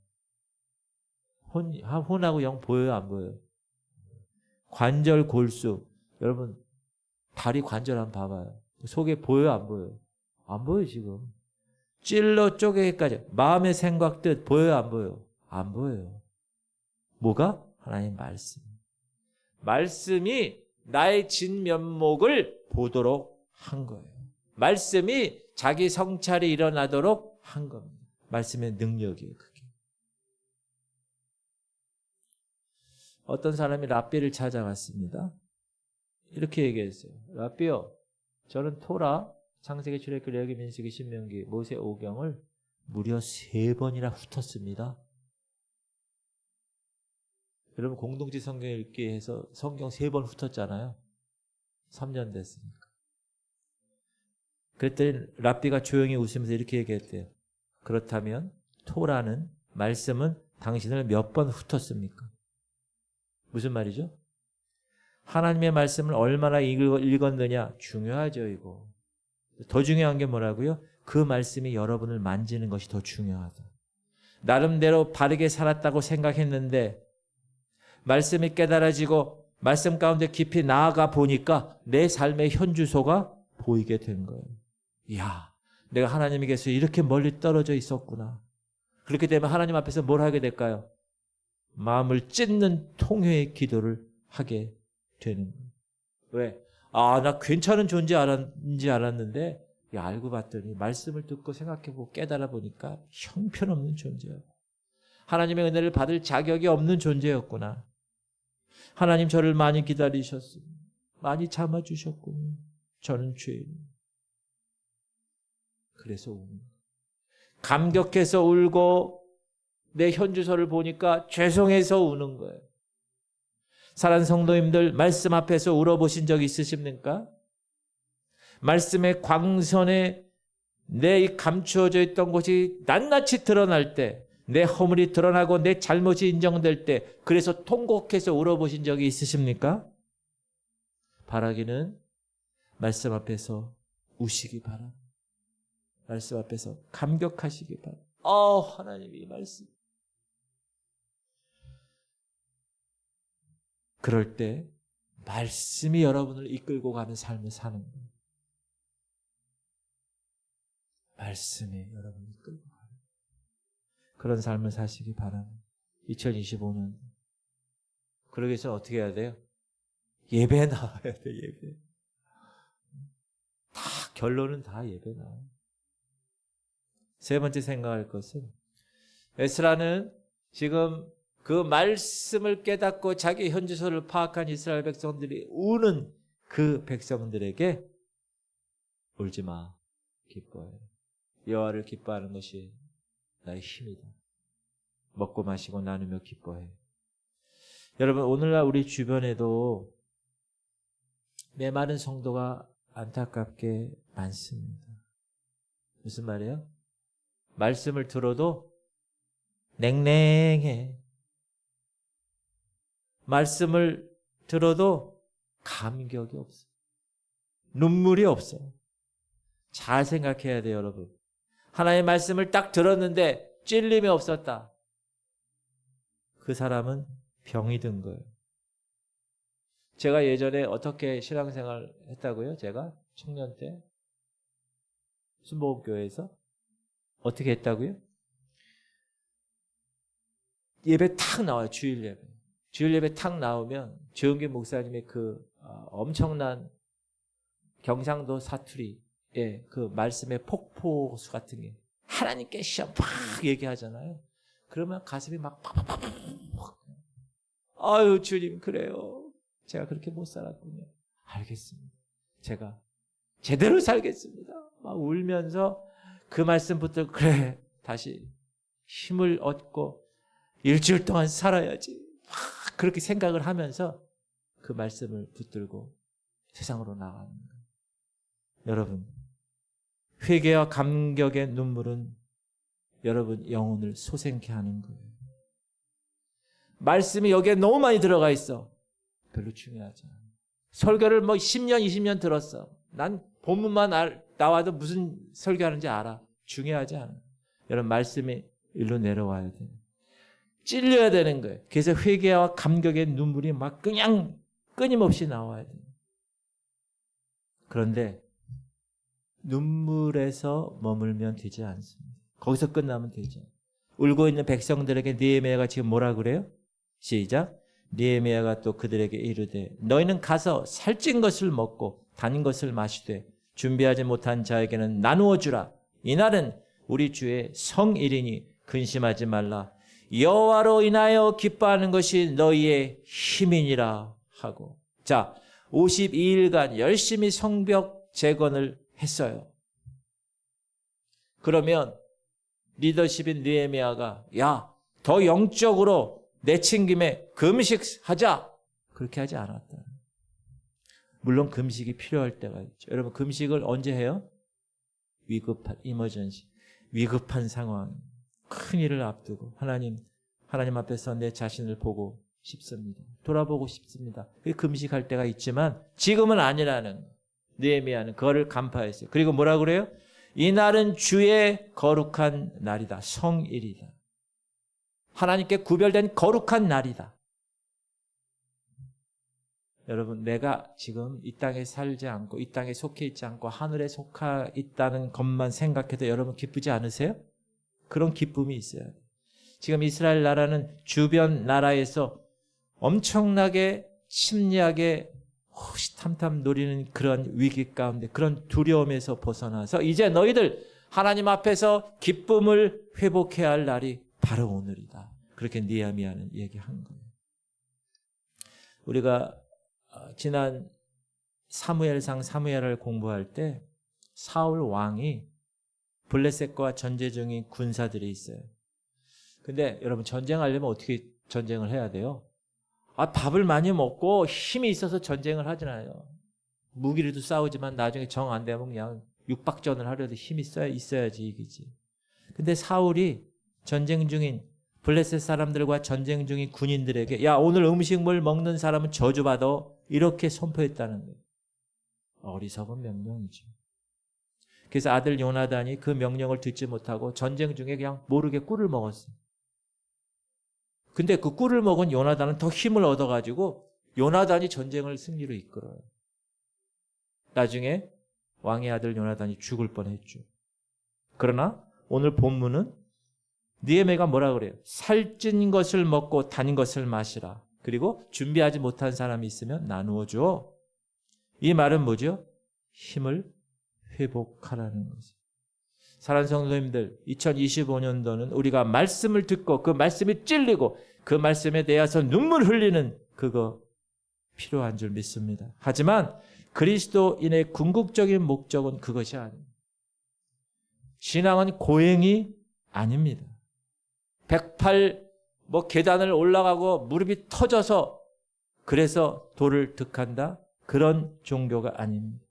혼하고 영 보여요? 안 보여요? 관절 골수. 여러분 다리 관절 한번 봐봐요. 속에 보여요? 안 보여요? 안 보여요. 지금 찔러 쪼개기까지. 마음의 생각 뜻 보여요? 안 보여요? 안 보여요. 뭐가? 하나님 말씀. 말씀이 나의 진면목을 보도록 한 거예요. 말씀이 자기 성찰이 일어나도록 한 겁니다. 말씀의 능력이에요. 그게. 어떤 사람이 랍비를 찾아갔습니다. 이렇게 얘기했어요. 랍비요, 저는 토라, 창세기, 출애굽기, 레위기, 민수기, 신명기, 모세 오경을 무려 3번이나 훑었습니다. 여러분 공동체 성경 읽기 해서 성경 3번 훑었잖아요. 3년 됐으니까. 그랬더니 랍비가 조용히 웃으면서 이렇게 얘기했대요. 그렇다면 토라는 말씀은 당신을 몇 번 훑었습니까? 무슨 말이죠? 하나님의 말씀을 얼마나 읽었느냐 중요하죠. 이거. 더 중요한 게 뭐라고요? 그 말씀이 여러분을 만지는 것이 더 중요하다. 나름대로 바르게 살았다고 생각했는데 말씀이 깨달아지고 말씀 가운데 깊이 나아가 보니까 내 삶의 현주소가 보이게 된 거예요. 이야, 내가 하나님에게서 이렇게 멀리 떨어져 있었구나. 그렇게 되면 하나님 앞에서 뭘 하게 될까요? 마음을 찢는 통회의 기도를 하게 되는 거예요. 왜? 나 괜찮은 존재인지 알았는데 알고 봤더니 말씀을 듣고 생각해보고 깨달아 보니까 형편없는 존재였고 하나님의 은혜를 받을 자격이 없는 존재였구나. 하나님 저를 많이 기다리셨습니다. 많이 참아주셨군요. 저는 죄인입니다. 그래서 웁니다. 감격해서 울고 내 현주소를 보니까 죄송해서 우는 거예요. 사랑하는 성도님들, 말씀 앞에서 울어보신 적 있으십니까? 말씀의 광선에 내 감추어져 있던 것이 낱낱이 드러날 때, 내 허물이 드러나고 내 잘못이 인정될 때, 그래서 통곡해서 울어보신 적이 있으십니까? 바라기는 말씀 앞에서 우시기 바랍니다. 말씀 앞에서 감격하시기 바랍니다. 하나님 이 말씀. 그럴 때 말씀이 여러분을 이끌고 가는 삶을 사는 거예요. 말씀이 여러분을 이끌고 가는 그런 삶을 사시기 바랍니다. 2025년. 그러기 위해서 어떻게 해야 돼요? 예배 나와야 돼, 예배. 다, 결론은 다 예배 나와요. 세 번째 생각할 것은 에스라는 지금 그 말씀을 깨닫고 자기 현주소를 파악한 이스라엘 백성들이 우는 그 백성들에게 울지 마, 기뻐해. 여호와를 기뻐하는 것이 나의 힘이다. 먹고 마시고 나누며 기뻐해. 여러분, 오늘날 우리 주변에도 메마른 성도가 안타깝게 많습니다. 무슨 말이에요? 말씀을 들어도 냉랭해. 말씀을 들어도 감격이 없어. 눈물이 없어. 잘 생각해야 돼요, 여러분. 하나님의 말씀을 딱 들었는데 찔림이 없었다. 그 사람은 병이 든 거예요. 제가 예전에 어떻게 신앙생활 했다고요? 제가 청년 때 순복음교회에서 어떻게 했다고요? 예배 탁 나와요. 주일 예배. 주일 예배 탁 나오면 조영기 목사님의 그 엄청난 경상도 사투리의 그 말씀의 폭포수 같은 게 하나님께 시험 팍 얘기하잖아요. 그러면 가슴이 막 팍팍팍. 아유 주님 그래요. 제가 그렇게 못 살았군요. 알겠습니다. 제가 제대로 살겠습니다. 막 울면서 그 말씀 붙들고 그래 다시 힘을 얻고 일주일 동안 살아야지. 막 그렇게 생각을 하면서 그 말씀을 붙들고 세상으로 나가는 거예요. 여러분 회개와 감격의 눈물은 여러분 영혼을 솟행케 하는 거예요. 말씀이 여기에 너무 많이 들어가 있어. 별로 중요하지 않아. 설교를 뭐 10년, 20년 들었어. 난 본문만 나와도 무슨 설교하는지 알아. 중요하지 않아. 여러분 말씀이 일로 내려와야 돼. 찔려야 되는 거예요. 그래서 회개와 감격의 눈물이 막 그냥 끊임없이 나와야 돼. 그런데 눈물에서 머물면 되지 않습니다. 거기서 끝나면 되죠. 울고 있는 백성들에게 느헤미야가 지금 뭐라 그래요? 시작. 느헤미야가 또 그들에게 이르되 너희는 가서 살찐 것을 먹고 단 것을 마시되 준비하지 못한 자에게는 나누어 주라. 이날은 우리 주의 성일이니 근심하지 말라. 여호와로 인하여 기뻐하는 것이 너희의 힘이니라 하고. 자, 52일간 열심히 성벽 재건을 했어요. 그러면 리더십인 느헤미야가 야, 더 영적으로 내친김에 금식하자. 그렇게 하지 않았다. 물론 금식이 필요할 때가 있죠. 여러분 금식을 언제 해요? 위급한 이머전시, 위급한 상황, 큰 일을 앞두고 하나님 앞에서 내 자신을 보고 싶습니다. 돌아보고 싶습니다. 금식할 때가 있지만 지금은 아니라는 느헤미야는 그거를 간파했어요. 그리고 뭐라 그래요? 이날은 주의 거룩한 날이다. 성일이다. 하나님께 구별된 거룩한 날이다. 여러분 내가 지금 이 땅에 살지 않고 이 땅에 속해 있지 않고 하늘에 속해 있다는 것만 생각해도 여러분 기쁘지 않으세요? 그런 기쁨이 있어야 돼요. 지금 이스라엘 나라는 주변 나라에서 엄청나게 심리하게 호시탐탐 노리는 그런 위기 가운데 그런 두려움에서 벗어나서 이제 너희들 하나님 앞에서 기쁨을 회복해야 할 날이 바로 오늘이다. 그렇게 느헤미야는 얘기한 거예요. 우리가 지난 사무엘상 사무엘을 공부할 때 사울 왕이 블레셋과 전쟁 중인 군사들이 있어요. 근데 여러분 전쟁하려면 어떻게 전쟁을 해야 돼요? 밥을 많이 먹고 힘이 있어서 전쟁을 하진 않아요. 무기로도 싸우지만 나중에 정 안 되면 그냥 육박전을 하려도 힘이 있어야지 이기지. 근데 사울이 전쟁 중인 블레셋 사람들과 전쟁 중인 군인들에게 야 오늘 음식물 먹는 사람은 저주받아 이렇게 선포했다는 거예요. 어리석은 명령이죠. 그래서 아들 요나단이 그 명령을 듣지 못하고 전쟁 중에 그냥 모르게 꿀을 먹었어요. 근데 그 꿀을 먹은 요나단은 더 힘을 얻어가지고 요나단이 전쟁을 승리로 이끌어요. 나중에 왕의 아들 요나단이 죽을 뻔했죠. 그러나 오늘 본문은 느헤미야가 뭐라 그래요? 살찐 것을 먹고 단 것을 마시라. 그리고 준비하지 못한 사람이 있으면 나누어 줘. 이 말은 뭐죠? 힘을 회복하라는 거죠. 사랑하는 성도님들, 2025년도는 우리가 말씀을 듣고 그 말씀이 찔리고 그 말씀에 대해서 눈물 흘리는 그거 필요한 줄 믿습니다. 하지만 그리스도인의 궁극적인 목적은 그것이 아닙니다. 신앙은 고행이 아닙니다. 108 계단을 올라가고 무릎이 터져서 그래서 도를 득한다? 그런 종교가 아닙니다.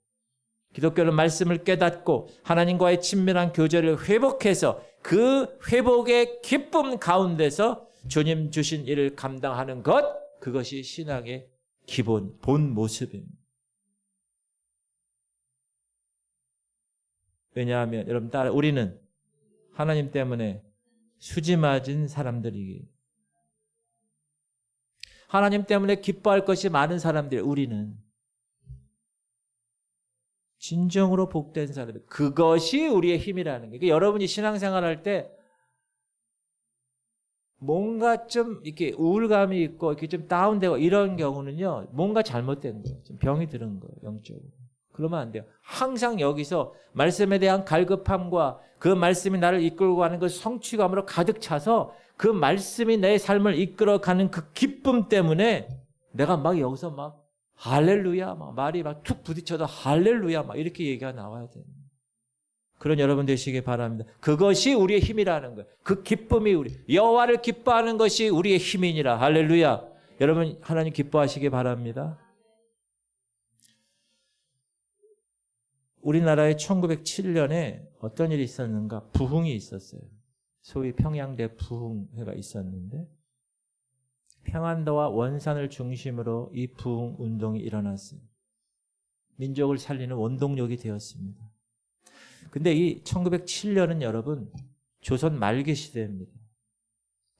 기독교는 말씀을 깨닫고 하나님과의 친밀한 교제를 회복해서 그 회복의 기쁨 가운데서 주님 주신 일을 감당하는 것, 그것이 신앙의 기본, 본 모습입니다. 왜냐하면 여러분 따라 우리는 하나님 때문에 수지 맞은 사람들이기, 하나님 때문에 기뻐할 것이 많은 사람들, 우리는 진정으로 복된 사람들, 그것이 우리의 힘이라는 거예요. 그러니까 여러분이 신앙생활할 때 뭔가 좀 이렇게 우울감이 있고 이렇게 좀 다운되고 이런 경우는요, 뭔가 잘못된 거예요. 좀 병이 들은 거예요, 영적으로. 그러면 안 돼요. 항상 여기서 말씀에 대한 갈급함과 그 말씀이 나를 이끌고 가는 그 성취감으로 가득 차서 그 말씀이 내 삶을 이끌어가는 그 기쁨 때문에 내가 막 여기서 막 할렐루야, 막 말이 막 툭 부딪혀도 할렐루야, 막 이렇게 얘기가 나와야 돼요. 그런 여러분 되시기 바랍니다. 그것이 우리의 힘이라는 거예요. 그 기쁨이 여호와를 기뻐하는 것이 우리의 힘이니라. 할렐루야. 여러분 하나님 기뻐하시기 바랍니다. 우리나라에 1907년에 어떤 일이 있었는가? 부흥이 있었어요. 소위 평양대 부흥회가 있었는데 평안도와 원산을 중심으로 이 부흥 운동이 일어났어요. 민족을 살리는 원동력이 되었습니다. 근데 이 1907년은 여러분 조선 말기 시대입니다.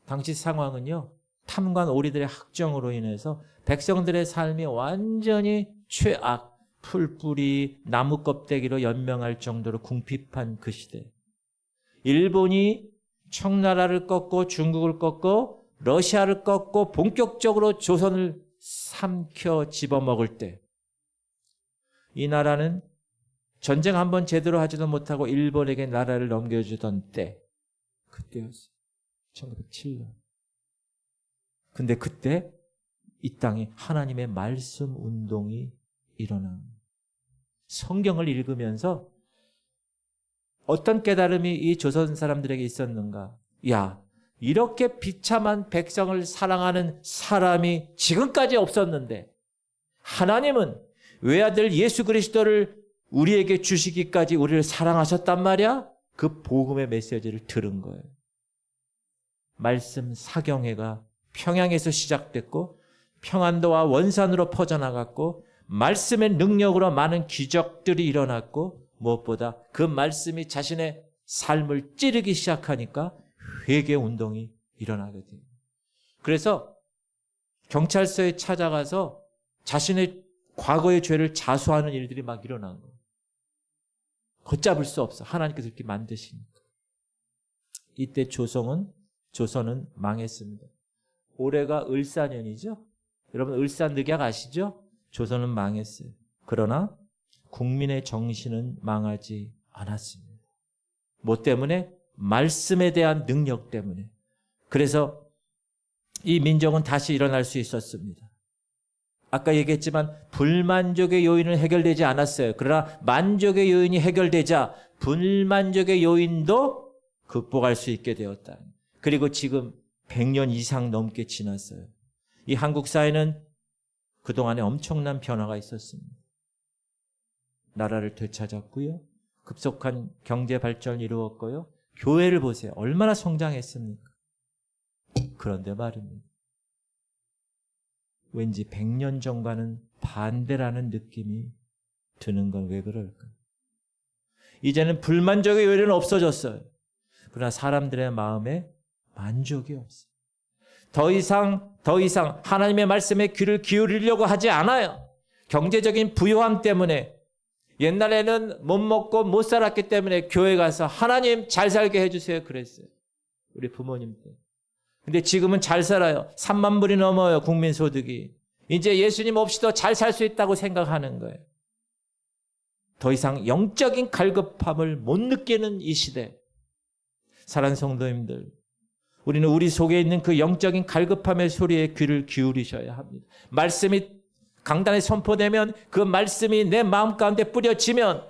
당시 상황은요, 탐관 오리들의 학정으로 인해서 백성들의 삶이 완전히 최악, 풀뿌리, 나무 껍데기로 연명할 정도로 궁핍한 그 시대. 일본이 청나라를 꺾고 중국을 꺾고 러시아를 꺾고 본격적으로 조선을 삼켜 집어먹을 때, 이 나라는 전쟁 한번 제대로 하지도 못하고 일본에게 나라를 넘겨주던 때, 그때였어요. 1907년. 근데 그때 이 땅에 하나님의 말씀 운동이 일어난, 성경을 읽으면서 어떤 깨달음이 이 조선 사람들에게 있었는가? 야, 이렇게 비참한 백성을 사랑하는 사람이 지금까지 없었는데 하나님은 외아들 예수 그리스도를 우리에게 주시기까지 우리를 사랑하셨단 말이야? 그 복음의 메시지를 들은 거예요. 말씀 사경회가 평양에서 시작됐고 평안도와 원산으로 퍼져나갔고 말씀의 능력으로 많은 기적들이 일어났고 무엇보다 그 말씀이 자신의 삶을 찌르기 시작하니까 회개 운동이 일어나게 돼요. 그래서 경찰서에 찾아가서 자신의 과거의 죄를 자수하는 일들이 막 일어난 거예요. 걷잡을 수 없어. 하나님께서 이렇게 만드시니까. 이때 조선은 망했습니다. 올해가 을사년이죠? 여러분 을사늑약 아시죠? 조선은 망했어요. 그러나 국민의 정신은 망하지 않았습니다. 뭐 때문에? 말씀에 대한 능력 때문에. 그래서 이 민족은 다시 일어날 수 있었습니다. 아까 얘기했지만 불만족의 요인은 해결되지 않았어요. 그러나 만족의 요인이 해결되자 불만족의 요인도 극복할 수 있게 되었다. 그리고 지금 100년 이상 넘게 지났어요. 이 한국 사회는 그동안에 엄청난 변화가 있었습니다. 나라를 되찾았고요. 급속한 경제 발전을 이루었고요. 교회를 보세요. 얼마나 성장했습니까? 그런데 말입니다. 왠지 100년 전과는 반대라는 느낌이 드는 건 왜 그럴까? 이제는 불만족의 요인은 없어졌어요. 그러나 사람들의 마음에 만족이 없어요. 더 이상 하나님의 말씀에 귀를 기울이려고 하지 않아요. 경제적인 부유함 때문에, 옛날에는 못 먹고 못 살았기 때문에 교회 가서 하나님 잘 살게 해주세요 그랬어요. 우리 부모님 때. 근데 지금은 잘 살아요. 3만 불이 넘어요, 국민소득이. 이제 예수님 없이도 잘 살 수 있다고 생각하는 거예요. 더 이상 영적인 갈급함을 못 느끼는 이 시대. 사랑하는 성도님들, 우리는 우리 속에 있는 그 영적인 갈급함의 소리에 귀를 기울이셔야 합니다. 말씀이 강단에 선포되면, 그 말씀이 내 마음 가운데 뿌려지면,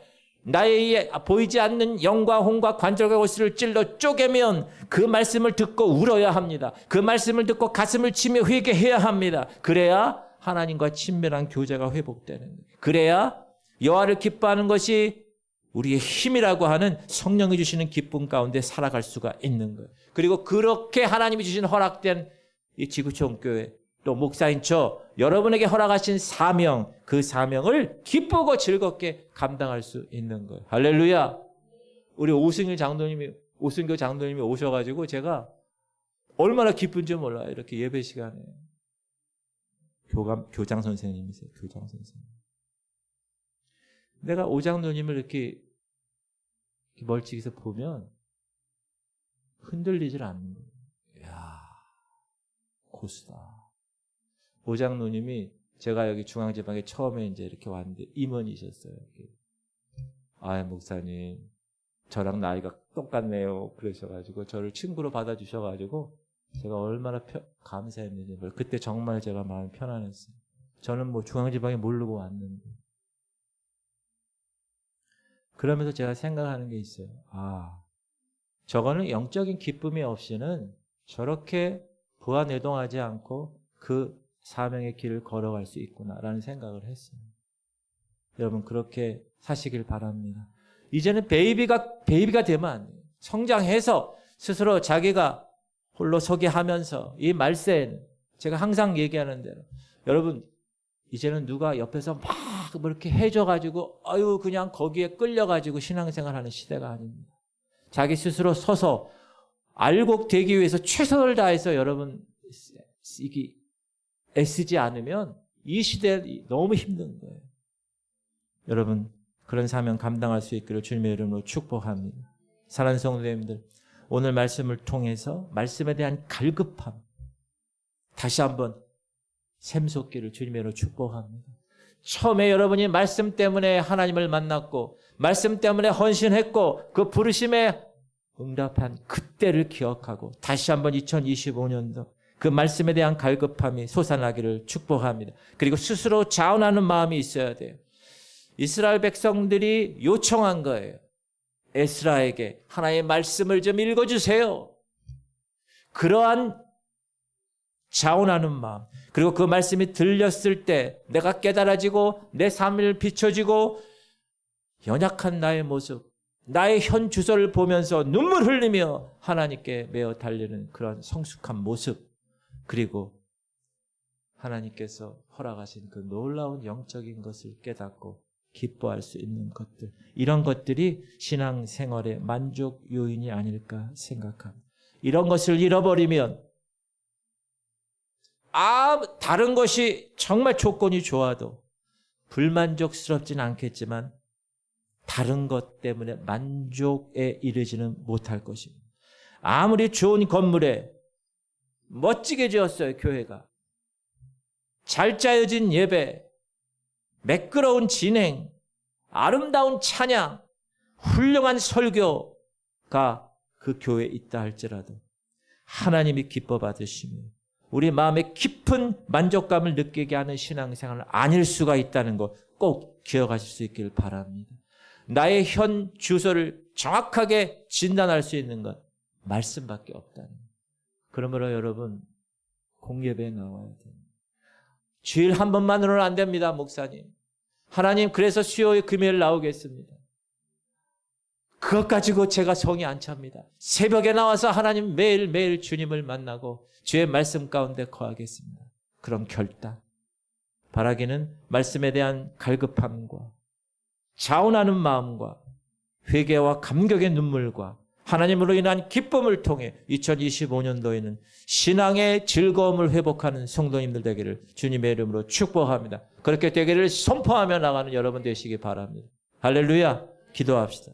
나의 보이지 않는 영과 혼과 관절과 골수를 찔러 쪼개면 그 말씀을 듣고 울어야 합니다. 그 말씀을 듣고 가슴을 치며 회개해야 합니다. 그래야 하나님과 친밀한 교제가 회복되는 거예요. 그래야 여호와를 기뻐하는 것이 우리의 힘이라고 하는 성령이 주시는 기쁨 가운데 살아갈 수가 있는 거예요. 그리고 그렇게 하나님이 주신 허락된 이 지구촌 교회, 또 목사인 저 여러분에게 허락하신 사명, 그 사명을 기쁘고 즐겁게 감당할 수 있는 거예요. 할렐루야. 우리 오승교 장로님이 오셔가지고 제가 얼마나 기쁜지 몰라요. 이렇게 예배 시간에. 교장 선생님이세요. 교장 선생님. 내가 오 장로님을 이렇게 멀찍이서 보면 흔들리질 않는 거예요. 이야, 고수다. 오 장로님이 제가 여기 중앙지방에 처음에 이제 이렇게 왔는데 임원이셨어요. 아, 목사님, 저랑 나이가 똑같네요. 그러셔가지고 저를 친구로 받아주셔가지고 제가 얼마나 감사했는지 몰라요. 그때 정말 제가 마음이 편안했어요. 저는 뭐 중앙지방에 모르고 왔는데. 그러면서 제가 생각하는 게 있어요. 아, 저거는 영적인 기쁨이 없이는 저렇게 부안해동하지 않고 그 사명의 길을 걸어갈 수 있구나라는 생각을 했어요. 여러분, 그렇게 사시길 바랍니다. 이제는 베이비가 되면 안 돼요. 성장해서 스스로 자기가 홀로 서게 하면서, 이 말세에는 제가 항상 얘기하는 대로, 여러분, 이제는 누가 옆에서 막 뭐 이렇게 해줘가지고 그냥 거기에 끌려가지고 신앙생활하는 시대가 아닙니다. 자기 스스로 서서 알곡되기 위해서 최선을 다해서 여러분 애쓰지 않으면 이 시대에 너무 힘든 거예요. 여러분, 그런 사명 감당할 수 있기를 주님의 이름으로 축복합니다. 사랑하는 성도님들, 오늘 말씀을 통해서 말씀에 대한 갈급함 다시 한번 샘솟기를 주님의 이름으로 축복합니다. 처음에 여러분이 말씀 때문에 하나님을 만났고 말씀 때문에 헌신했고 그 부르심에 응답한 그때를 기억하고 다시 한번 2025년도 그 말씀에 대한 갈급함이 솟아나기를 축복합니다. 그리고 스스로 자원하는 마음이 있어야 돼요. 이스라엘 백성들이 요청한 거예요. 에스라에게 하나님의 말씀을 좀 읽어주세요. 그러한 자원하는 마음, 그리고 그 말씀이 들렸을 때 내가 깨달아지고 내 삶을 비춰지고 연약한 나의 모습, 나의 현 주소를 보면서 눈물 흘리며 하나님께 매어 달리는 그런 성숙한 모습, 그리고 하나님께서 허락하신 그 놀라운 영적인 것을 깨닫고 기뻐할 수 있는 것들, 이런 것들이 신앙생활의 만족 요인이 아닐까 생각합니다. 이런 것을 잃어버리면 다른 것이 정말 조건이 좋아도 불만족스럽진 않겠지만 다른 것 때문에 만족에 이르지는 못할 것입니다. 아무리 좋은 건물에 멋지게 지었어요, 교회가. 잘 짜여진 예배, 매끄러운 진행, 아름다운 찬양, 훌륭한 설교가 그 교회에 있다 할지라도 하나님이 기뻐 받으시며 우리 마음에 깊은 만족감을 느끼게 하는 신앙생활은 아닐 수가 있다는 거 꼭 기억하실 수 있길 바랍니다. 나의 현 주소를 정확하게 진단할 수 있는 것 말씀밖에 없다는 것. 그러므로 여러분, 공예배에 나와야 됩니다. 주일 한 번만으로는 안 됩니다, 목사님. 하나님, 그래서 수요일 금요일 나오겠습니다. 그것 가지고 제가 성이 안 찹니다. 새벽에 나와서 하나님 매일매일 주님을 만나고 주의 말씀 가운데 거하겠습니다. 그런 결단. 바라기는 말씀에 대한 갈급함과 자원하는 마음과 회개와 감격의 눈물과 하나님으로 인한 기쁨을 통해 2025년도에는 신앙의 즐거움을 회복하는 성도님들 되기를 주님의 이름으로 축복합니다. 그렇게 되기를 선포하며 나가는 여러분 되시기 바랍니다. 할렐루야. 기도합시다.